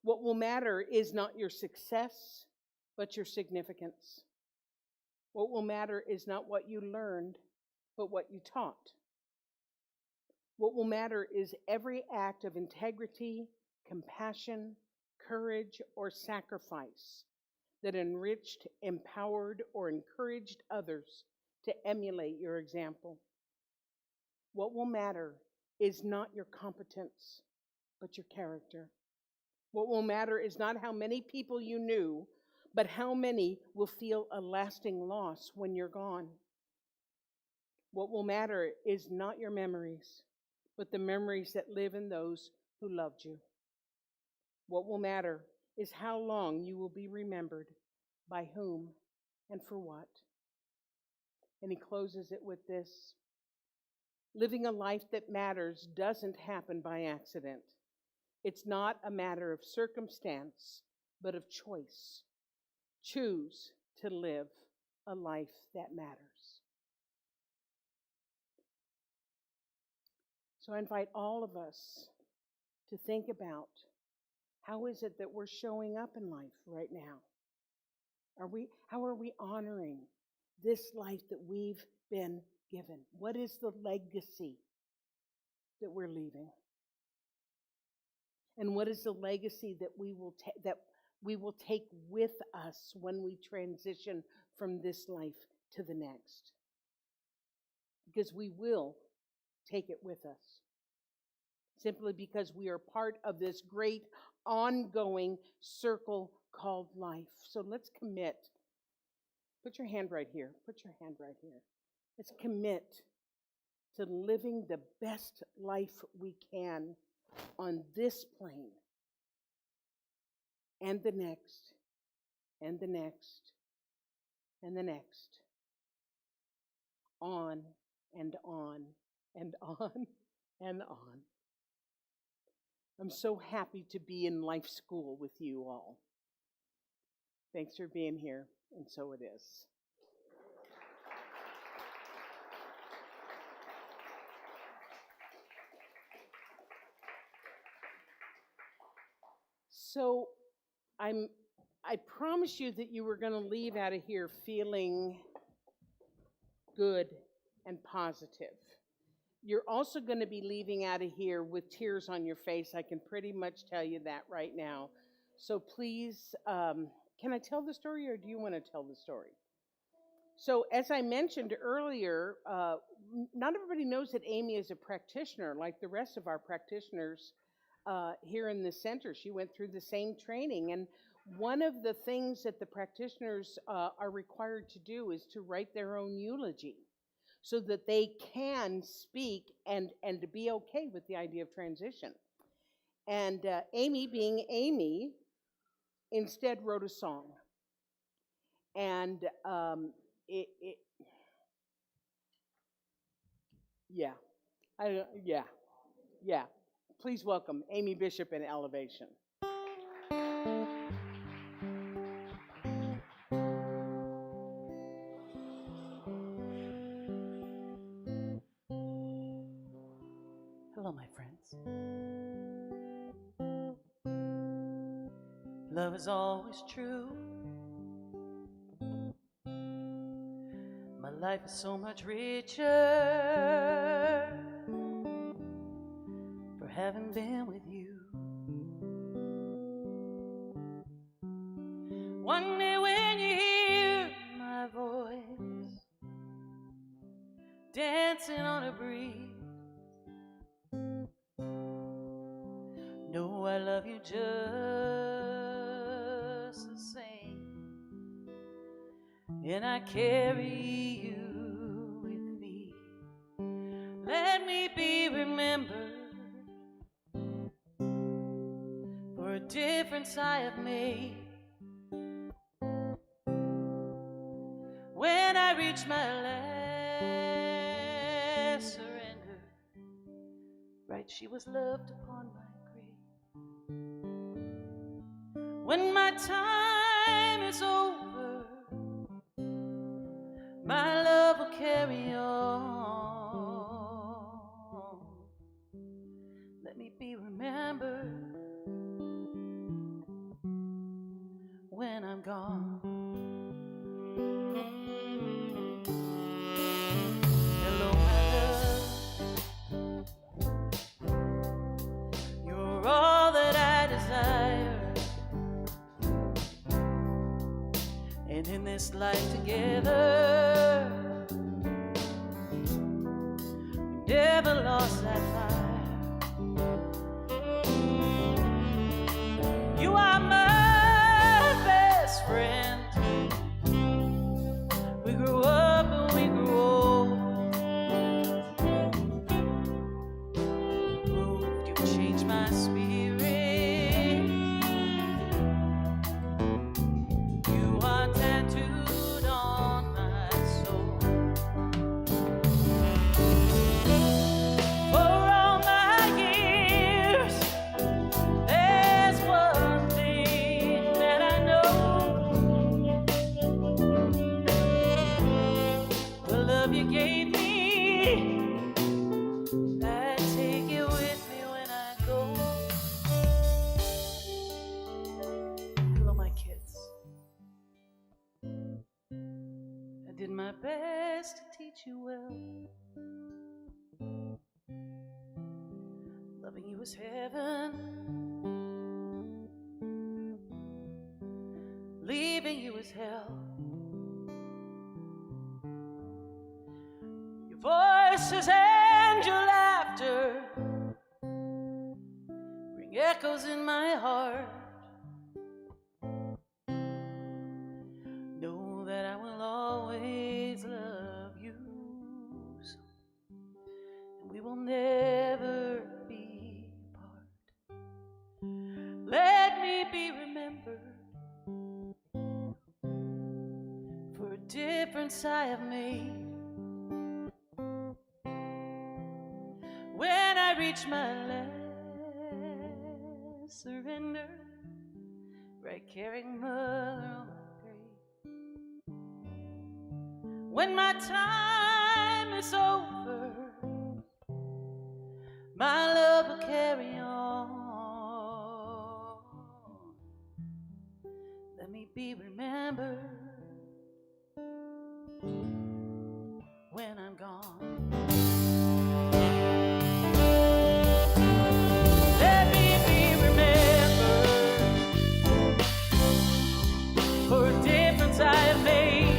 What will matter is not your success, but your significance. What will matter is not what you learned, but what you taught. What will matter is every act of integrity, compassion, courage, or sacrifice that enriched, empowered, or encouraged others to emulate your example. What will matter is not your competence, but your character. What will matter is not how many people you knew, but how many will feel a lasting loss when you're gone. What will matter is not your memories, but the memories that live in those who loved you. What will matter is how long you will be remembered, by whom, and for what. And he closes it with this: living a life that matters doesn't happen by accident. It's not a matter of circumstance, but of choice. Choose to live a life that matters. So I invite all of us to think about, how is it that we're showing up in life right now? How are we honoring this life that we've been given? What is the legacy that we're leaving? And what is the legacy that we will take with us when we transition from this life to the next? Because we will take it with us, simply because we are part of this great ongoing circle called life. So let's commit. Put your hand right here. Put your hand right here. Let's commit to living the best life we can on this plane, and the next, and the next, and the next. On and on and on and on. I'm so happy to be in life school with you all. Thanks for being here, and so it is. So I promised you that you were going to leave out of here feeling good and positive. You're also going to be leaving out of here with tears on your face. I can pretty much tell you that right now. So please, can I tell the story, or do you want to tell the story? So as I mentioned earlier, not everybody knows that Amy is a practitioner like the rest of our practitioners here in the center. She went through the same training, and one of the things that the practitioners are required to do is to write their own eulogy so that they can speak and to be okay with the idea of transition. And Amy, being Amy, instead wrote a song. And yeah. Please welcome Amy Bishop and Elevation. Hello, my friends. Love is always true. My life is so much richer for having been with you. One day when you hear my voice dancing on a breeze, know I love you just the same, and I carry you with me. Let me be remembered for a difference I have made. When I reach my last surrender, right, she was loved upon my grave. When my time is over, my love will carry on. Let me be remembered when I'm gone. Hello, my love. You're all that I desire, and in this life together, we never lost that fire. You are my best friend. We grew up and we grew old. Moved, you changed my spirit. You are tattooed on my soul. For all my years, there's one thing that I know. The love you gave me, I take it with me when I go. Hello, my kids. I did my best to teach you well. Loving you is heaven. Leaving you is hell. Your voices and your laughter bring echoes in my heart. Know that I will always love you, and we will never be apart. Let me be remembered for a difference I have made. When I reach my last surrender, right, carrying mother on my grave. When my time is over, my love will carry on. Let me be remembered when I'm gone. Let me be remembered for a difference I have made.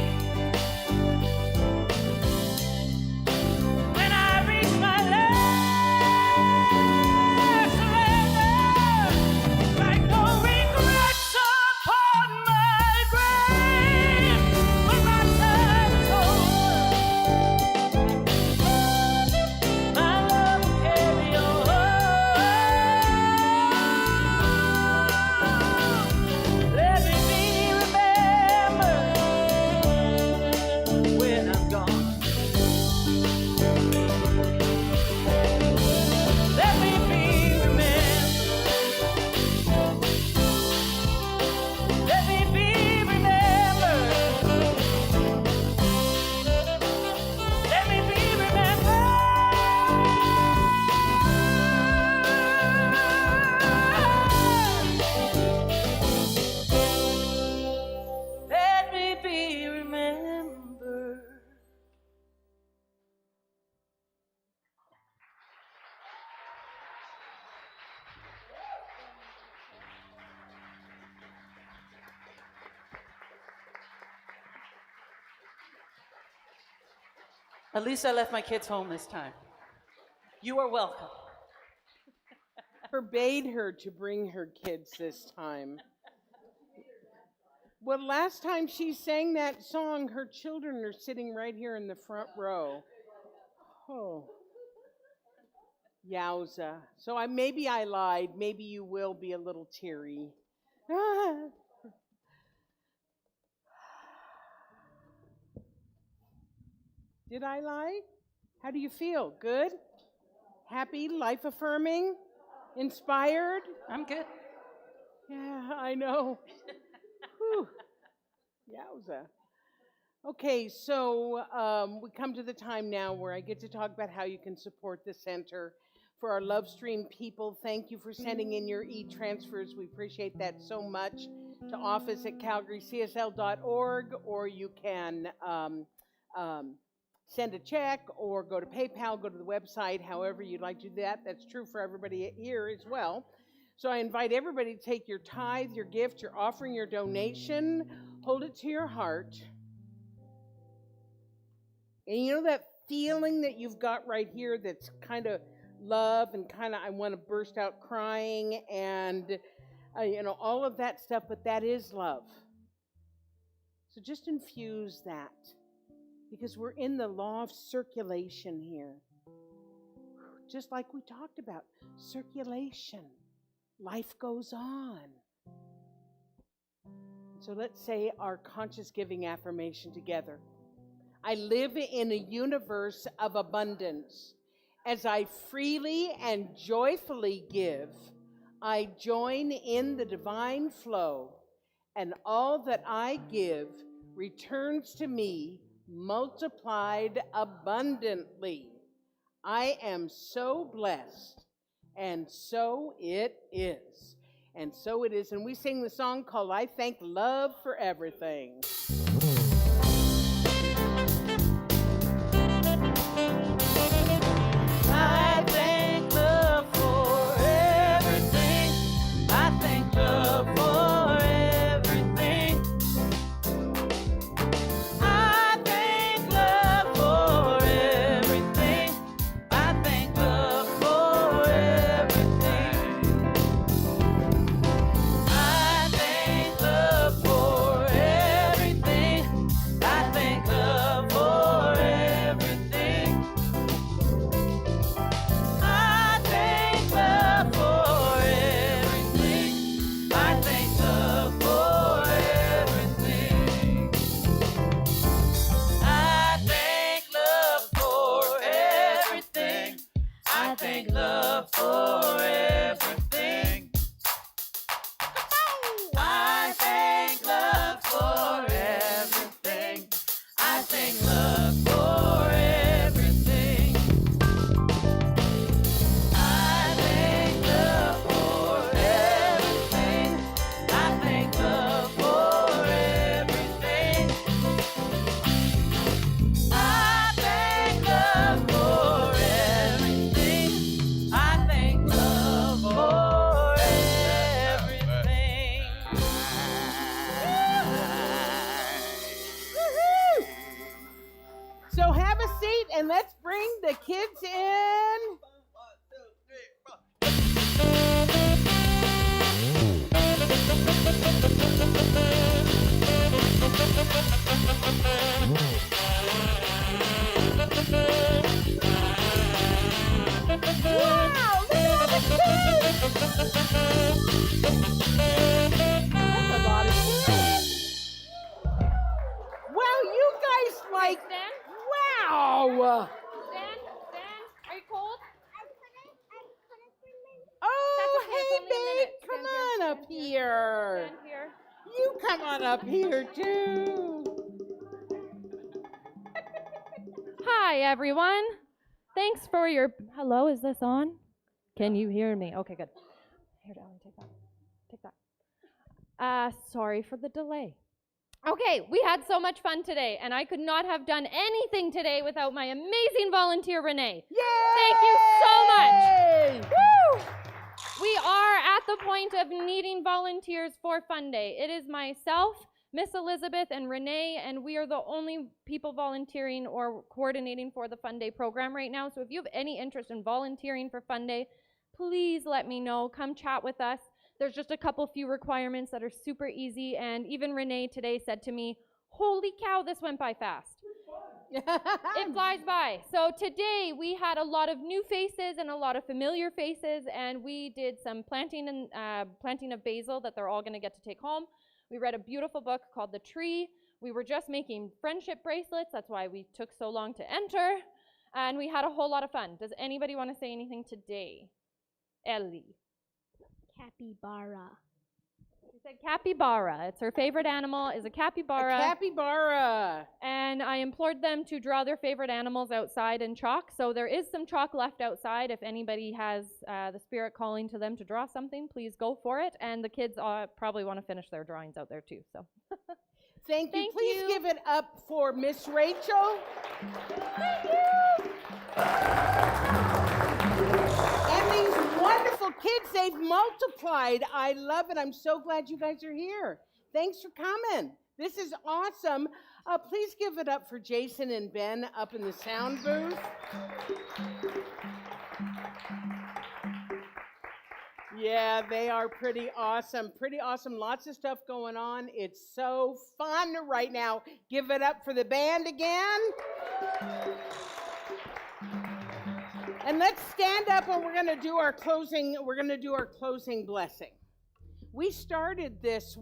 At least I left my kids home this time. You are welcome. Forbade her to bring her kids this time. Well, last time she sang that song, her children are sitting right here in the front row. Oh. Yowza. So maybe I lied. Maybe you will be a little teary. Did I lie? How do you feel? Good? Happy? Life affirming? Inspired? I'm good. Yeah, I know. Whew. Yowza. Okay, so we come to the time now where I get to talk about how you can support the center. For our Love Stream people, thank you for sending in your e-transfers. We appreciate that so much. To office@calgarycsl.org, or you can send a check or go to PayPal, go to the website, however you'd like to do that. That's true for everybody here as well. So I invite everybody to take your tithe, your gift, your offering, your donation, hold it to your heart. And you know that feeling that you've got right here that's kind of love and kind of I want to burst out crying and, all of that stuff, but that is love. So just infuse that because we're in the law of circulation here. Just like we talked about, circulation. Life goes on. So let's say our conscious giving affirmation together. I live in a universe of abundance. As I freely and joyfully give, I join in the divine flow, and all that I give returns to me multiplied abundantly. I am so blessed, and so it is. And so it is. And we sing the song called I Thank Love for Everything. I thank love for everything. I thank love for everything. I thank love for everything. I thank love for everything. I thank love for everything. I thank love for everything. I thank love for everything. I thank love for everything. I thank love for everything. I thank love for everything. I thank love for everything. I thank love for everything. I thank love for everything. I thank love for everything. I thank love for everything. I thank love for everything. Woohoo! So have a seat and let's bring the kids in. Wow, look at all the kids! That's a lot of kids. Wow, you guys like, wow! Dan, are you cold? Oh, That's okay, it's hey, only a babe, minute. come Stand here, on up here. Stand here. You come on up here, too. Hi, everyone. Thanks for your. Hello, is this on? Can you hear me? Okay, good. Here, Ellen, take that. Take that. Sorry for the delay. Okay, we had so much fun today, and I could not have done anything today without my amazing volunteer, Renee. Yay! Thank you so much. Woo! We are at the point of needing volunteers for Fun Day. It is myself, Miss Elizabeth and Renee, and we are the only people volunteering or coordinating for the Fun Day program right now. So if you have any interest in volunteering for Fun Day, please let me know. Come chat with us. There's just a couple few requirements that are super easy, and even Renee today said to me, holy cow, this went by fast. It flies by. So today we had a lot of new faces and a lot of familiar faces, and we did some planting of basil that they're all going to get to take home. We read a beautiful book called The Tree. We were just making friendship bracelets. That's why we took so long to enter. And we had a whole lot of fun. Does anybody want to say anything today? Ellie. Capybara. She said capybara. It's her favorite animal is a capybara. A capybara. And I implored them to draw their favorite animals outside in chalk. So there is some chalk left outside. If anybody has the spirit calling to them to draw something, please go for it. And the kids probably want to finish their drawings out there too. So Thank you. Thank Please you. give it up for Miss Rachel. And these wonderful kids, they've multiplied. I love it. I'm so glad you guys are here. Thanks for coming. This is awesome. Please give it up for Jason and Ben up in the sound booth. Yeah, they are pretty awesome. Pretty awesome. Lots of stuff going on. It's so fun right now. Give it up for the band again. And let's stand up and we're going to do our closing blessing. We started this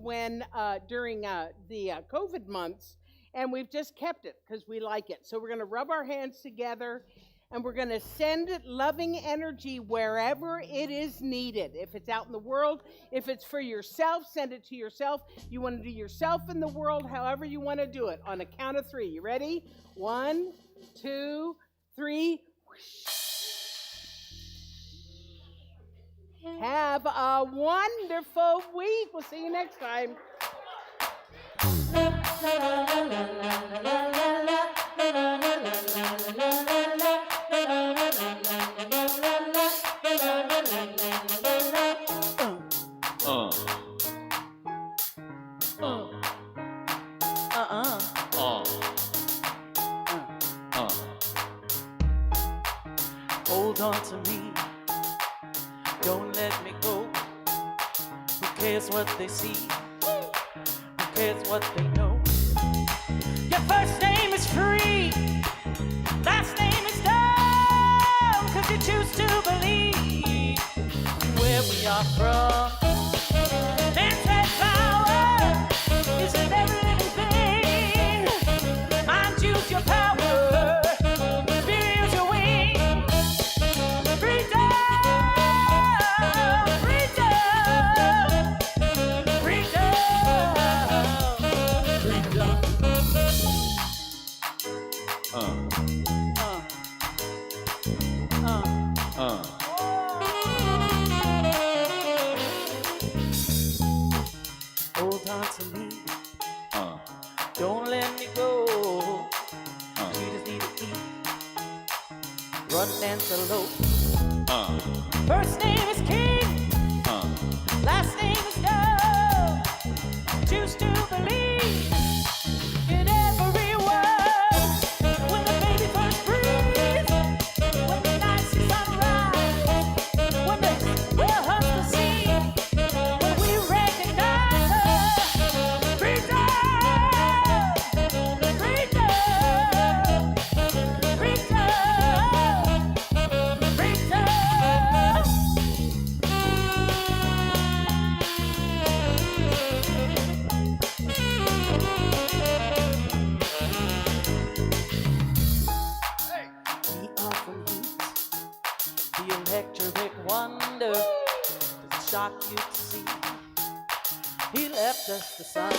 during the COVID months, and we've just kept it because we like it. So we're going to rub our hands together, and we're going to send loving energy wherever it is needed. If it's out in the world, if it's for yourself, send it to yourself. You want to do yourself in the world, however you want to do it. On a count of 3. You ready? 1, 2, 3. Have a wonderful week. We'll see you next time. Hold on to me, don't let me go. Who cares what they see? Who cares what they know? Your first name is free, last name is dumb, 'cause you choose to believe where we are from. Man's red power is in every living thing. Mind, use your power. Hold on to me. Don't let me go. We just need to eat. Run, dance, elope. First name is King. Last name is Dove. Choose to believe in every word. When the baby first breathes, when the night sees sunrise, when the husband sings, when we recognize her. Freedom, freedom, freedom, freedom. We are from youth, the electric wonder. Does it shock you to see? He left us the sun.